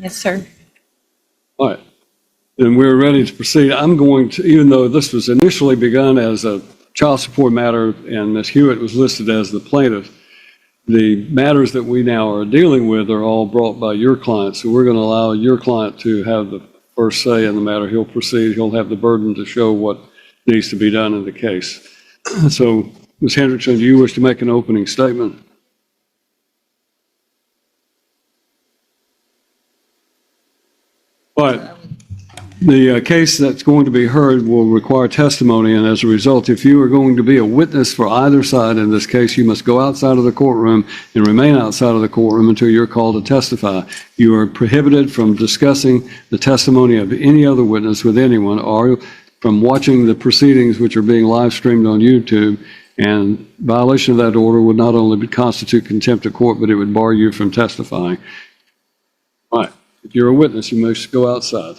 Yes, sir. All right. Then we're ready to proceed. I'm going to, even though this was initially begun as a child support matter and Ms. Hewitt was listed as the plaintiff, the matters that we now are dealing with are all brought by your client. So we're going to allow your client to have the first say in the matter. He'll proceed. He'll have the burden to show what needs to be done in the case. So, Ms. Hendrickson, do you wish to make an opening statement? All right. The case that's going to be heard will require testimony, and as a result, if you are going to be a witness for either side in this case, you must go outside of the courtroom and remain outside of the courtroom until you're called to testify. You are prohibited from discussing the testimony of any other witness with anyone or from watching the proceedings which are being live streamed on YouTube, and violation of that order would not only constitute contempt of court, but it would bar you from testifying. All right. If you're a witness, you must go outside.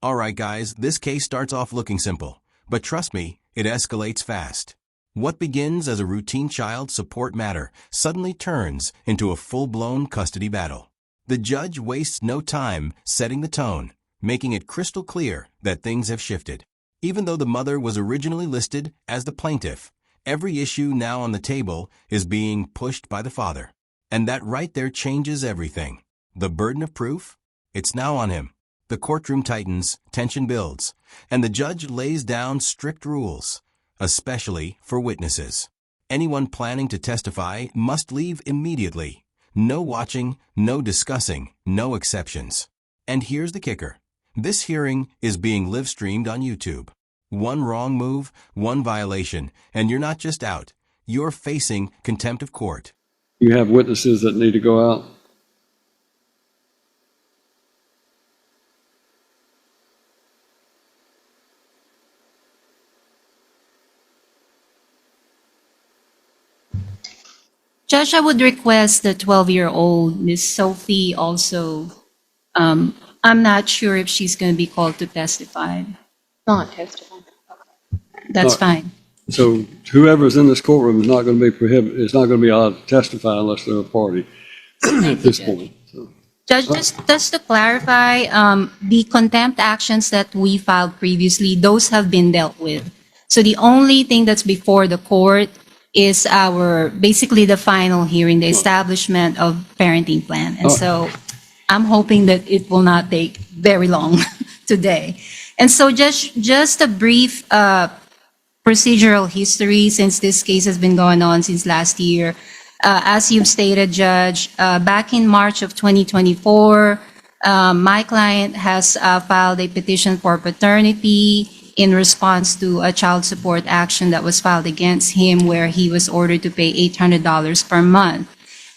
All right, guys, this case starts off looking simple, but trust me, it escalates fast. What begins as a routine child support matter suddenly turns into a full-blown custody battle. The judge wastes no time setting the tone, making it crystal clear that things have shifted. Even though the mother was originally listed as the plaintiff, every issue now on the table is being pushed by the father. And that right there changes everything. The burden of proof? It's now on him. The courtroom tightens, tension builds, and the judge lays down strict rules, especially for witnesses. Anyone planning to testify must leave immediately. No watching, no discussing, no exceptions. And here's the kicker. This hearing is being live-streamed on YouTube. One wrong move, one violation, and you're not just out. You're facing contempt of court. You have witnesses that need to go out? Judge, I would request the 12-year-old Miss Sophie also. I'm not sure if she's going to be called to testify. Not testifying. That's All fine. So whoever's in this courtroom is not going to be prohibited, is not going to be allowed to testify unless they're a party at this point. So, Judge, just to clarify, the contempt actions that we filed previously, those have been dealt with. So the only thing that's before the court is basically the final hearing, the establishment of parenting plan. And so I'm hoping that it will not take very long today. And so just a brief procedural history, since this case has been going on since last year. As you've stated, Judge, back in March of 2024, my client has filed a petition for paternity in response to a child support action that was filed against him, where he was ordered to pay $800 per month.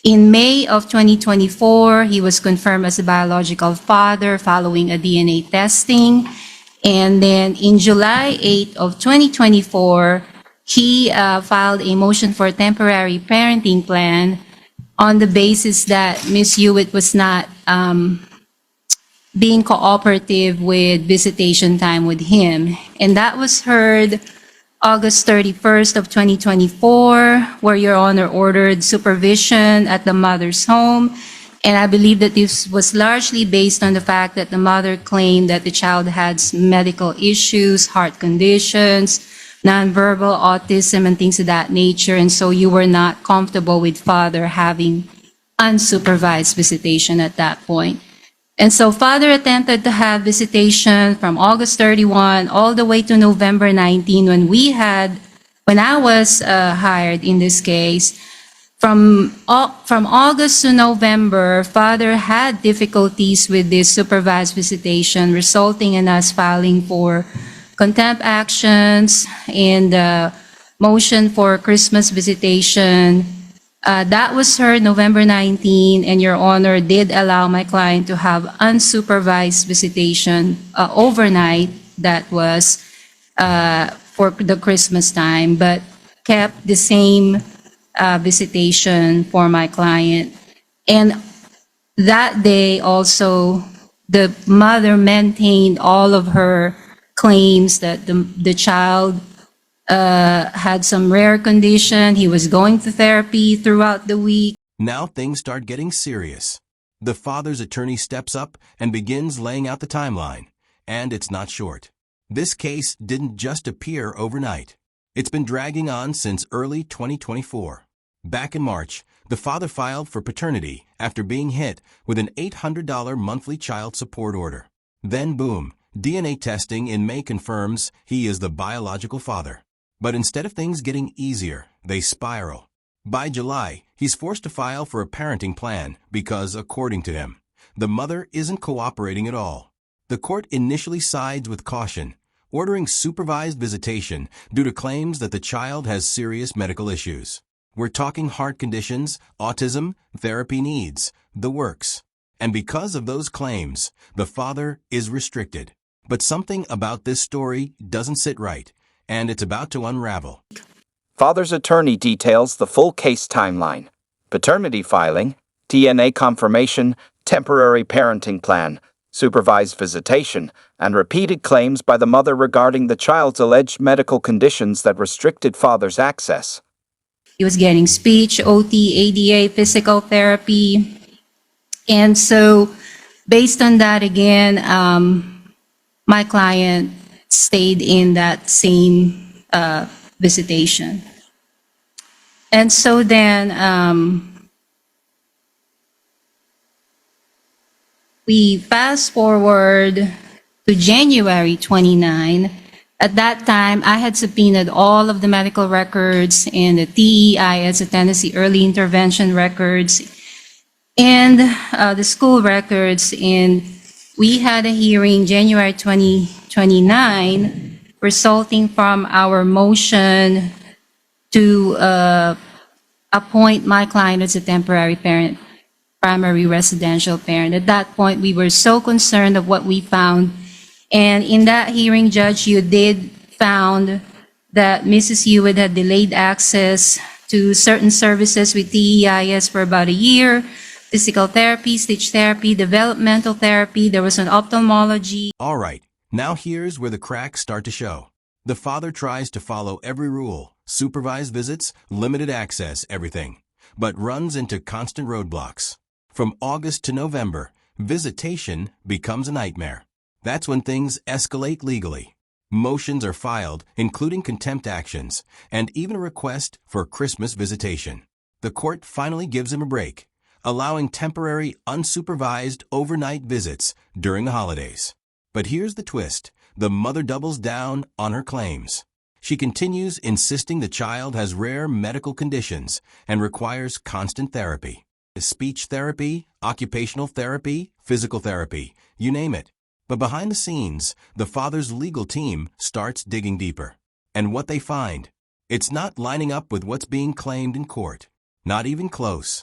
In May of 2024, he was confirmed as a biological father following a DNA testing. And then in July 8 of 2024, he filed a motion for a temporary parenting plan on the basis that Ms. Hewitt was not being cooperative with visitation time with him. And that was heard August 31st of 2024, where Your Honor ordered supervision at the mother's home. And I believe that this was largely based on the fact that the mother claimed that the child had medical issues, heart conditions, nonverbal autism, and things of that nature. And so you were not comfortable with father having unsupervised visitation at that point. And so father attempted to have visitation from August 31 all the way to November 19 when I was hired in this case. From August to November, father had difficulties with this supervised visitation, resulting in us filing for contempt actions and motion for Christmas visitation. That was heard November 19, and Your Honor did allow my client to have unsupervised visitation overnight. That was for the Christmas time, but kept the same visitation for my client. And that day also, the mother maintained all of her claims that the child had some rare condition. He was going to therapy throughout the week. Now things start getting serious. The father's attorney steps up and begins laying out the timeline, and it's not short. This case didn't just appear overnight. It's been dragging on since early 2024. Back in March, the father filed for paternity after being hit with an $800 monthly child support order. Then boom, DNA testing in May confirms he is the biological father. But instead of things getting easier, they spiral. By July, he's forced to file for a parenting plan because, according to him, the mother isn't cooperating at all. The court initially sides with caution, ordering supervised visitation due to claims that the child has serious medical issues. We're talking heart conditions, autism, therapy needs, the works. And because of those claims, the father is restricted. But something about this story doesn't sit right, and it's about to unravel. Father's attorney details the full case timeline: paternity filing, DNA confirmation, temporary parenting plan, supervised visitation, and repeated claims by the mother regarding the child's alleged medical conditions that restricted father's access. He was getting speech, OT, ADA, physical therapy. And so based on that, again, my client stayed in that same visitation. And so then we fast forward to January 29. At that time, I had subpoenaed all of the medical records and the TEIS, the Tennessee Early Intervention records, and the school records. And we had a hearing January 2029, resulting from our motion to appoint my client as a temporary parent, primary residential parent. At that point, we were so concerned of what we found. And in that hearing, Judge, you did found that Mrs. Hewitt had delayed access to certain services with TEIS for about a year: physical therapy, speech therapy, developmental therapy. There was an ophthalmology. All right, now here's where the cracks start to show. The father tries to follow every rule, supervised visits, limited access, everything, but runs into constant roadblocks. From August to November, visitation becomes a nightmare. That's when things escalate legally. Motions are filed, including contempt actions, and even a request for Christmas visitation. The court finally gives him a break, allowing temporary, unsupervised overnight visits during the holidays. But here's the twist. The mother doubles down on her claims. She continues insisting the child has rare medical conditions and requires constant therapy. Speech therapy, occupational therapy, physical therapy, you name it. But behind the scenes, the father's legal team starts digging deeper. And what they find, it's not lining up with what's being claimed in court. Not even close.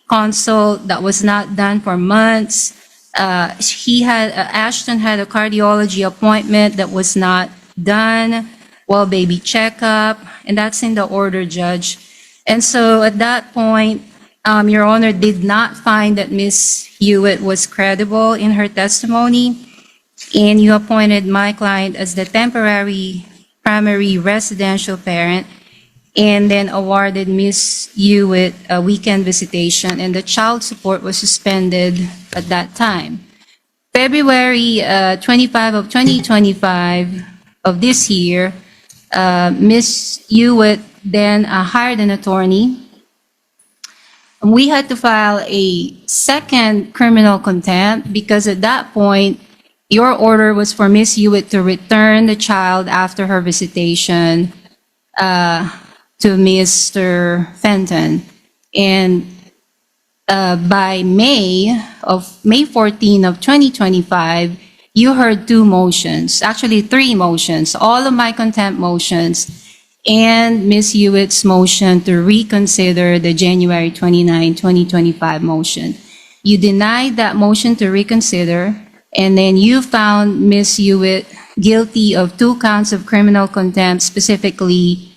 Consult that was not done for months. Ashton had a cardiology appointment that was not done. Well, baby checkup, and that's in the order, Judge. And so at that point, Your Honor did not find that Ms. Hewitt was credible in her testimony, and you appointed my client as the temporary primary residential parent, and then awarded Ms. Hewitt a weekend visitation, and the child support was suspended at that time. February 25 of 2025 of this year, Ms. Hewitt then hired an attorney. We had to file a second criminal contempt because at that point, your order was for Ms. Hewitt to return the child after her visitation to Mr. Fenton. And by May 14 of 2025, you heard two motions, actually three motions, all of my contempt motions, and Ms. Hewitt's motion to reconsider the January 29, 2025 motion. You denied that motion to reconsider, and then you found Ms. Hewitt guilty of 2 counts of criminal contempt, specifically.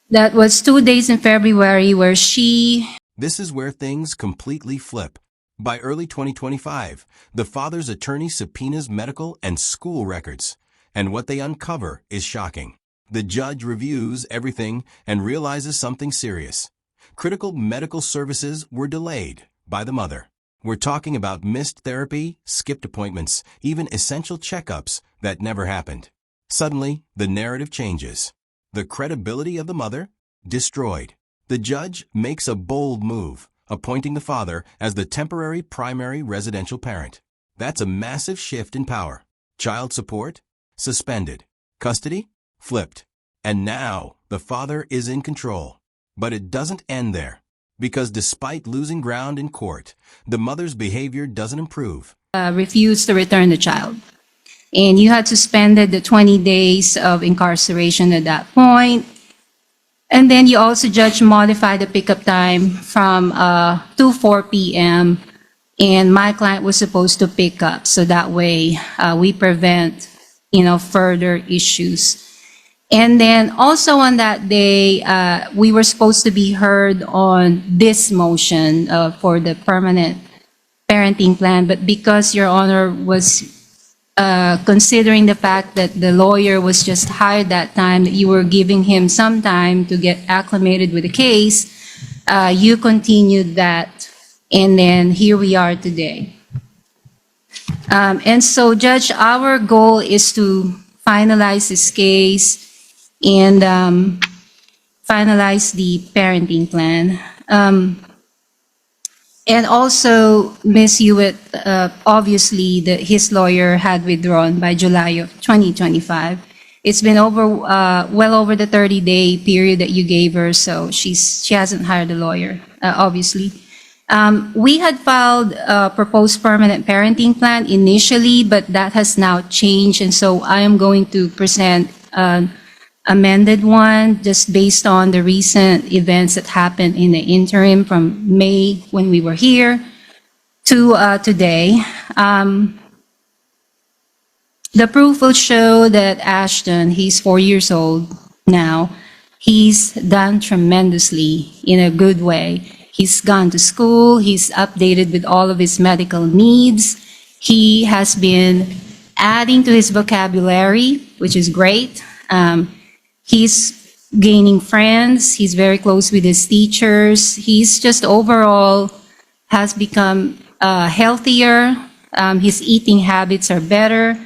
That was 2 days in February where she... This is where things completely flip. By early 2025, the father's attorney subpoenas medical and school records, and what they uncover is shocking. The judge reviews everything and realizes something serious. Critical medical services were delayed by the mother. We're talking about missed therapy, skipped appointments, even essential checkups that never happened. Suddenly, the narrative changes. The credibility of the mother? Destroyed. The judge makes a bold move, appointing the father as the temporary primary residential parent. That's a massive shift in power. Child support? Suspended. Custody? Flipped. And now, the father is in control. But it doesn't end there. Because despite losing ground in court, the mother's behavior doesn't improve. Refused to return the child. And you had suspended the 20 days of incarceration at that point. And then you also, Judge, modified the pickup time from 4 p.m. And my client was supposed to pick up. So that way we prevent, further issues. And then also on that day, we were supposed to be heard on this motion for the permanent parenting plan. But because Your Honor was considering the fact that the lawyer was just hired that time, that you were giving him some time to get acclimated with the case, you continued that. And then here we are today. And so, Judge, our goal is to finalize this case and finalize the parenting plan. And also, Ms. Hewitt, obviously, his lawyer had withdrawn by July of 2025. It's been well over the 30-day period that you gave her, so she hasn't hired a lawyer, obviously. We had filed a proposed permanent parenting plan initially, but that has now changed, and so I am going to present an amended one just based on the recent events that happened in the interim from May when we were here to today. The proof will show that Ashton, he's 4 years old now, he's done tremendously in a good way. He's gone to school, he's updated with all of his medical needs. He has been adding to his vocabulary, which is great. He's gaining friends, he's very close with his teachers. He's just overall has become healthier. His eating habits are better.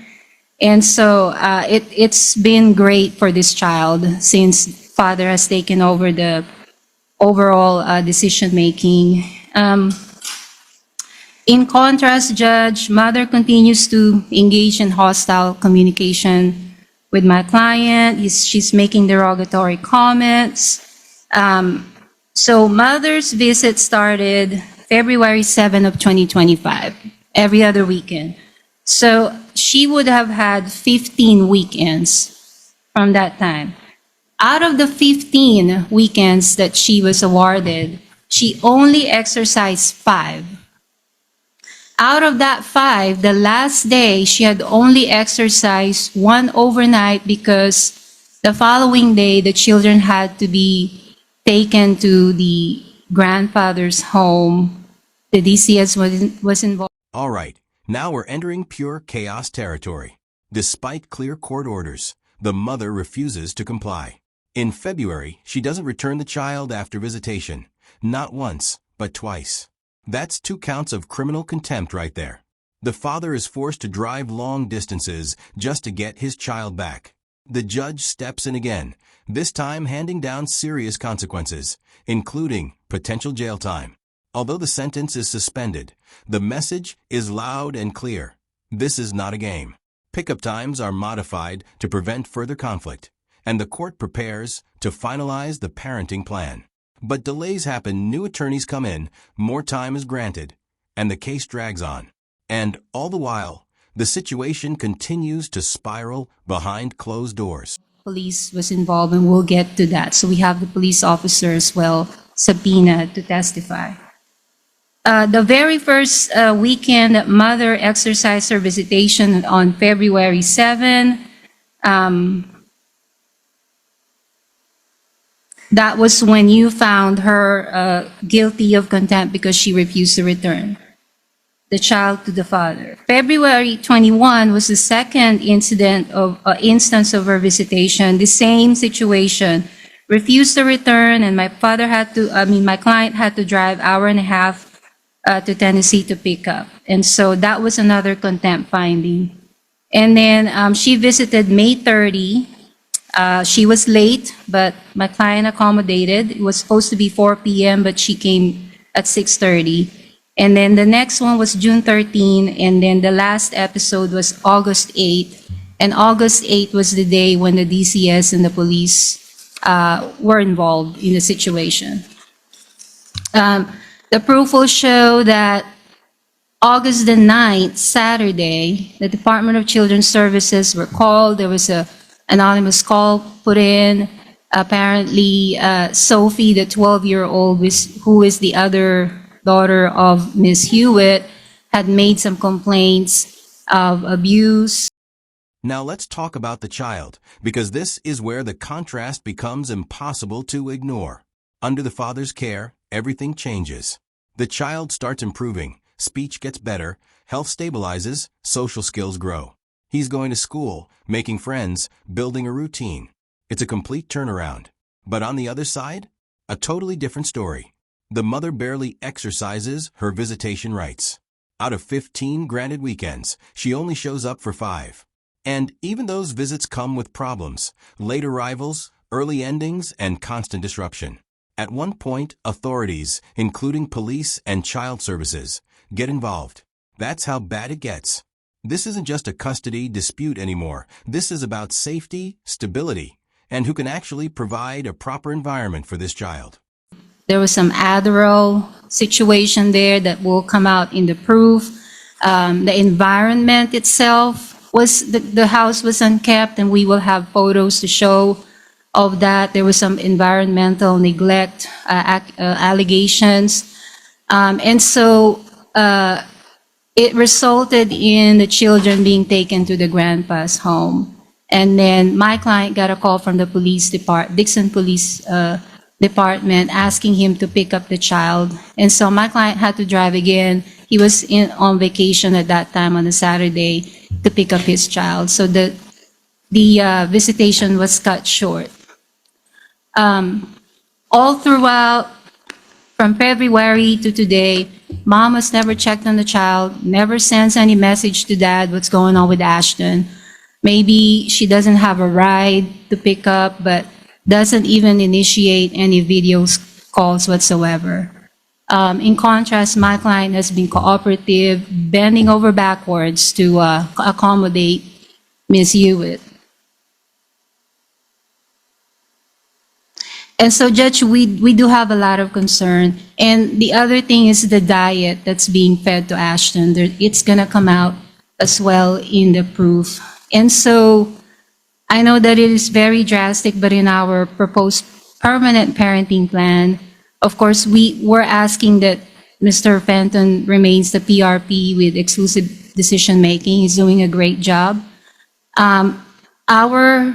And so it's been great for this child since father has taken over the overall decision-making. In contrast, Judge, mother continues to engage in hostile communication with my client. She's making derogatory comments. So mother's visit started February 7 of 2025, every other weekend. So she would have had 15 weekends from that time. Out of the 15 weekends that she was awarded, she only exercised 5. Out of that 5, the last day, she had only exercised 1 overnight because the following day, the children had to be taken to the grandfather's home. The DCS was involved. All right, now we're entering pure chaos territory. Despite clear court orders, the mother refuses to comply. In February, she doesn't return the child after visitation. Not once, but twice. That's 2 counts of criminal contempt right there. The father is forced to drive long distances just to get his child back. The judge steps in again, this time handing down serious consequences, including potential jail time. Although the sentence is suspended, the message is loud and clear. This is not a game. Pickup times are modified to prevent further conflict, and the court prepares to finalize the parenting plan. But delays happen, new attorneys come in, more time is granted, and the case drags on. And all the while, the situation continues to spiral behind closed doors. Police was involved, and we'll get to that. So we have the police officer as well, subpoenaed to testify. The very first weekend that mother exercised her visitation on February 7, that was when you found her guilty of contempt because she refused to return the child to the father. February 21 was the second instance of her visitation, the same situation. Refused to return, and my client had to drive 1.5 hours to Tennessee to pick up. And so that was another contempt finding. And then she visited May 30. She was late, but my client accommodated. It was supposed to be 4 p.m., but she came at 6:30. And then the next one was June 13, and then the last episode was August 8. And August 8 was the day when the DCS and the police were involved in the situation. The proof will show that August the 9th, Saturday, the Department of Children's Services were called. There was a anonymous call put in. Apparently, Sophie, the 12-year-old, who is the other daughter of Ms. Hewitt, had made some complaints of abuse. Now let's talk about the child, because this is where the contrast becomes impossible to ignore. Under the father's care, everything changes. The child starts improving, speech gets better, health stabilizes, social skills grow. He's going to school, making friends, building a routine. It's a complete turnaround. But on the other side, a totally different story. The mother barely exercises her visitation rights. Out of 15 granted weekends, she only shows up for 5. And even those visits come with problems, late arrivals, early endings, and constant disruption. At one point, authorities, including police and child services, get involved. That's how bad it gets. This isn't just a custody dispute anymore. This is about safety, stability, and who can actually provide a proper environment for this child. There was some Adderall situation there that will come out in the proof. The environment itself was, the house was unkept, and we will have photos to show of that. There was some environmental neglect allegations. And so it resulted in the children being taken to the grandpa's home. And then my client got a call from the police department, Dixon Police Department, asking him to pick up the child. And so my client had to drive again. He was on vacation at that time on a Saturday to pick up his child. So the visitation was cut short. All throughout, from February to today, mom has never checked on the child, never sends any message to dad what's going on with Ashton. Maybe she doesn't have a ride to pick up, but doesn't even initiate any video calls whatsoever. In contrast, my client has been cooperative, bending over backwards to accommodate Ms. Hewitt. And so, Judge, we do have a lot of concern. And the other thing is the diet that's being fed to Ashton. It's going to come out as well in the proof. And so I know that it is very drastic, but in our proposed permanent parenting plan, of course, we're asking that Mr. Fenton remains the PRP with exclusive decision-making. He's doing a great job. Our